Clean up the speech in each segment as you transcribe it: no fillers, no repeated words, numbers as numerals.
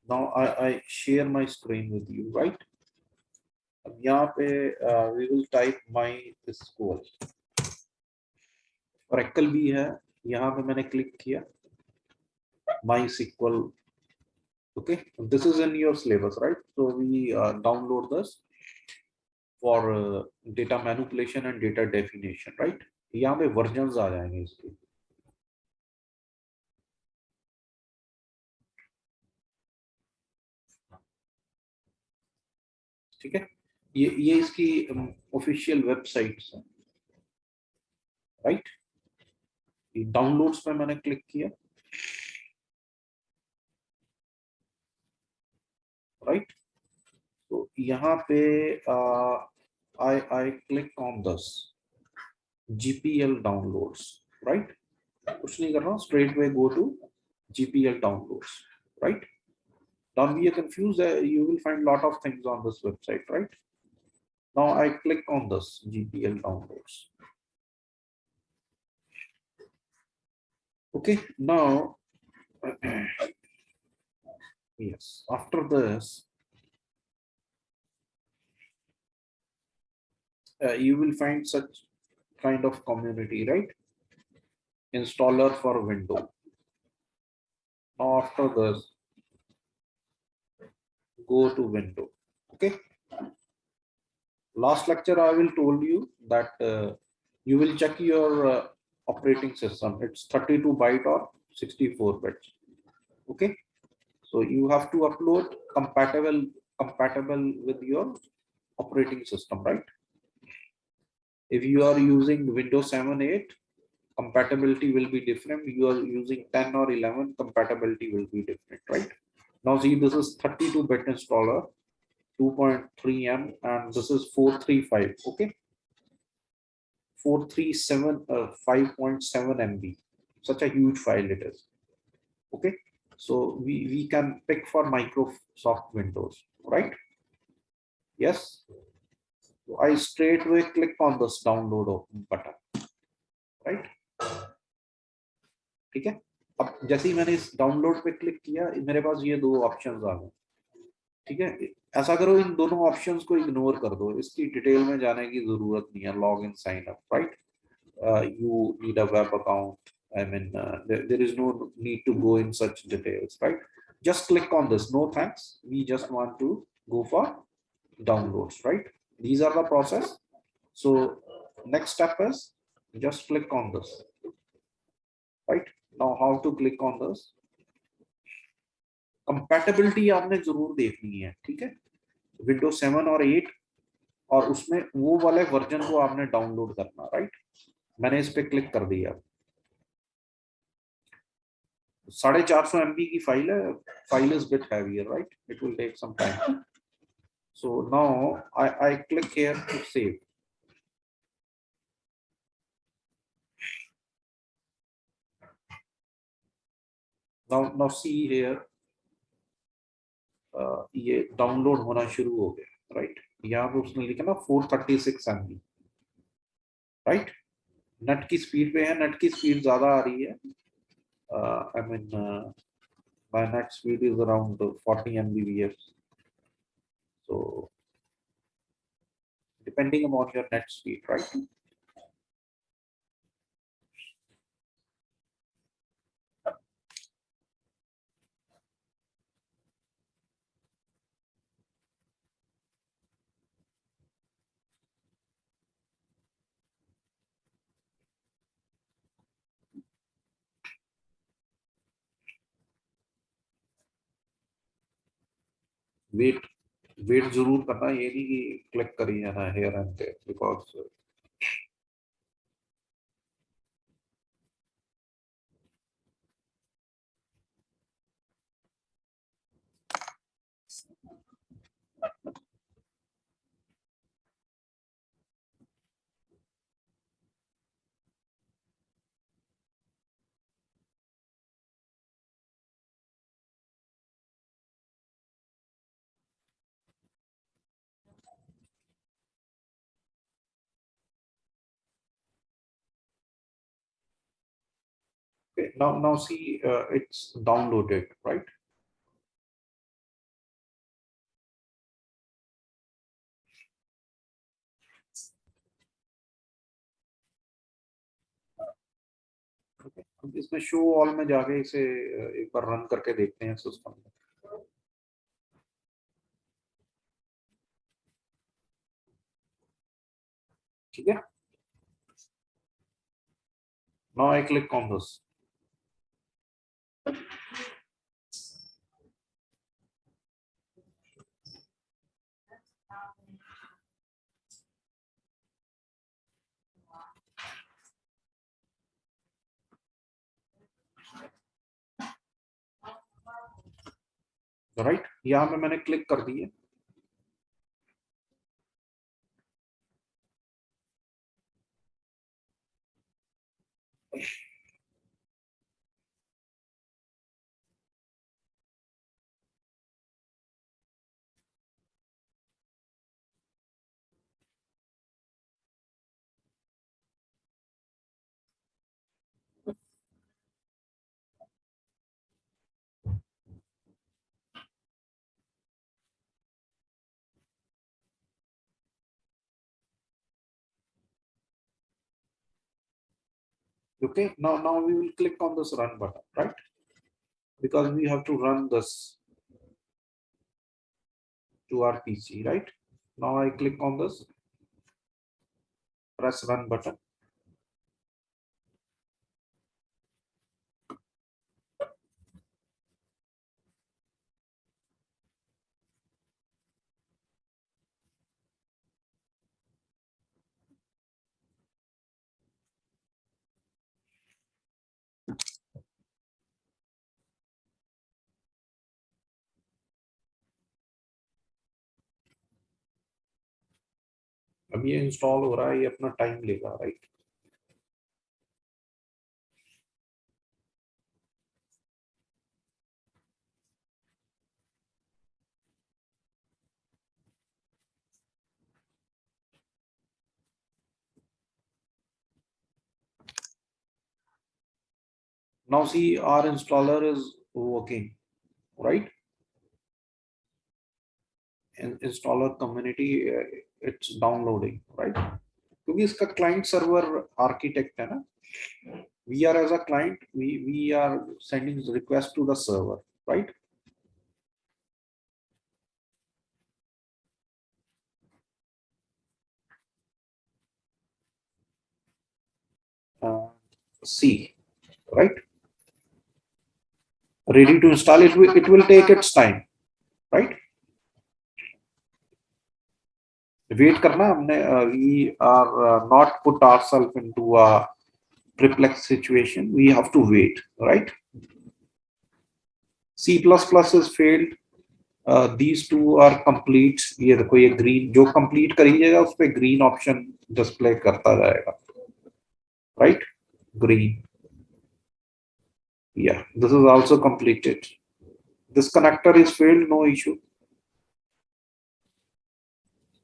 Now I share my screen with you, right? अब यहाँ पे we will type MySql. Oracle भी है, यहाँ पे मैंने क्लिक किया MySql. Okay, this is in your syllabus, right? So we download this for data manipulation and data definition, right? यहाँ पे versions आ जाएंगे इसके. ठीक है, ये इसकी ऑफिशियल वेबसाइट्स है, राइट? डाउनलोड्स पे मैंने क्लिक किया, राइट? तो यहाँ पे I click on this GPL downloads, right? कुछ नहीं कर रहा हूँ, straight way go to GPL downloads, right? Don't be confused. You will find lot of things on this website, right? Now I click on this GPL downloads. Okay, now yes, after this, you will find such kind of community, right? Installer for Windows. Now after this, go to Windows. Okay. Last lecture I will told you that you will check your operating system. It's 32 byte or 64 bits. Okay. So you have to upload compatible with your operating system, right? If you are using Windows 7, 8, compatibility will be different. You are using 10 or 11, compatibility will be different, right? Now see, this is 32-bit installer, 2.3 M, and this is 435. Okay, 437 5.7 MB. Such a huge file it is. Okay, so we can pick for Microsoft Windows, right? Yes. So I straight away click on this download button, right? ठीक है, अब जैसे ही मैंने इस download पे click किया, मेरे पास ये दो ऑप्शंस आ गए. ठीक है, ऐसा करो, इन दोनों ऑप्शंस को इग्नोर कर दो, इसकी डिटेल में जाने की जरूरत नहीं है. Log in sign up, right? You need a web account. I mean, there is no need to go in such details, right? Just click on this. No thanks. We just want to go for downloads, right? These are the process. So next step is just click on this, right? Now how to click on this? Compatibility आपने जरूर देखनी है, ठीक है? Windows 7 और 8 और उसमें वो वाले वर्जन को आपने डाउनलोड करना, राइट? मैंने इस पे क्लिक कर दिया. 450 MB की फाइल है. File is bit heavier, right? It will take some time. So now I click here to save. Now see here, ये डाउनलोड होना शुरू हो गया, राइट? यहाँ पे उसने लिखा ना 436 MB, राइट? नेट की स्पीड पे है, नेट की स्पीड ज्यादा आ रही है. I mean my net speed is around 40 Mbps. So depending upon your net speed, right? Wait wait जरूर करना, ये नहीं कि क्लिक करी जाना here and there, because now see, it's downloaded, right? अब इसमें शो ऑल में जाके इसे एक बार रन करके देखते हैं सिस्टम में। ठीक है, now I click on this. Right, यहाँ पे मैंने क्लिक कर दी है। Okay, now we will click on this run button, right? Because we have to run this to our PC, right? Now I click on this, press run button. अब ये install हो रहा है, ये अपना टाइम लेगा, right? Now see, our installer is working, right? Installer community, it's downloading, right? क्योंकि इसका client server architect है ना, we are as a client, we are sending request to the server, right? C, right? Ready to install it, it will take its time, right? Wait करना हमने, we are not put ourselves into a perplex situation, we have to wait, right? C++ is failed, these two are complete। ये देखो, ये green जो complete करिएगा उस पे green option display करता जाएगा, right? Green, yeah, this is also completed। this connector is failed, no issue,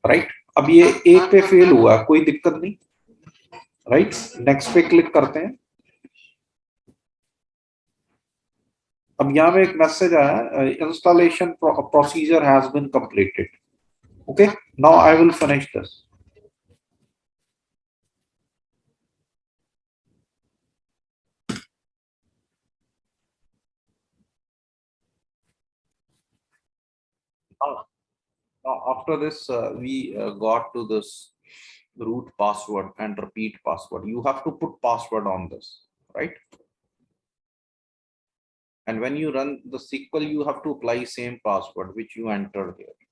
right? अब ये एक पे फेल हुआ, कोई दिक्कत नहीं, राइट? नेक्स्ट पे क्लिक करते हैं। अब यहाँ पे एक मैसेज आया, installation procedure has been completed. Okay, now I will finish this. Now after this, we got to this root password and repeat password. You have to put password on this, right? And when you run the SQL, you have to apply same password which you entered here.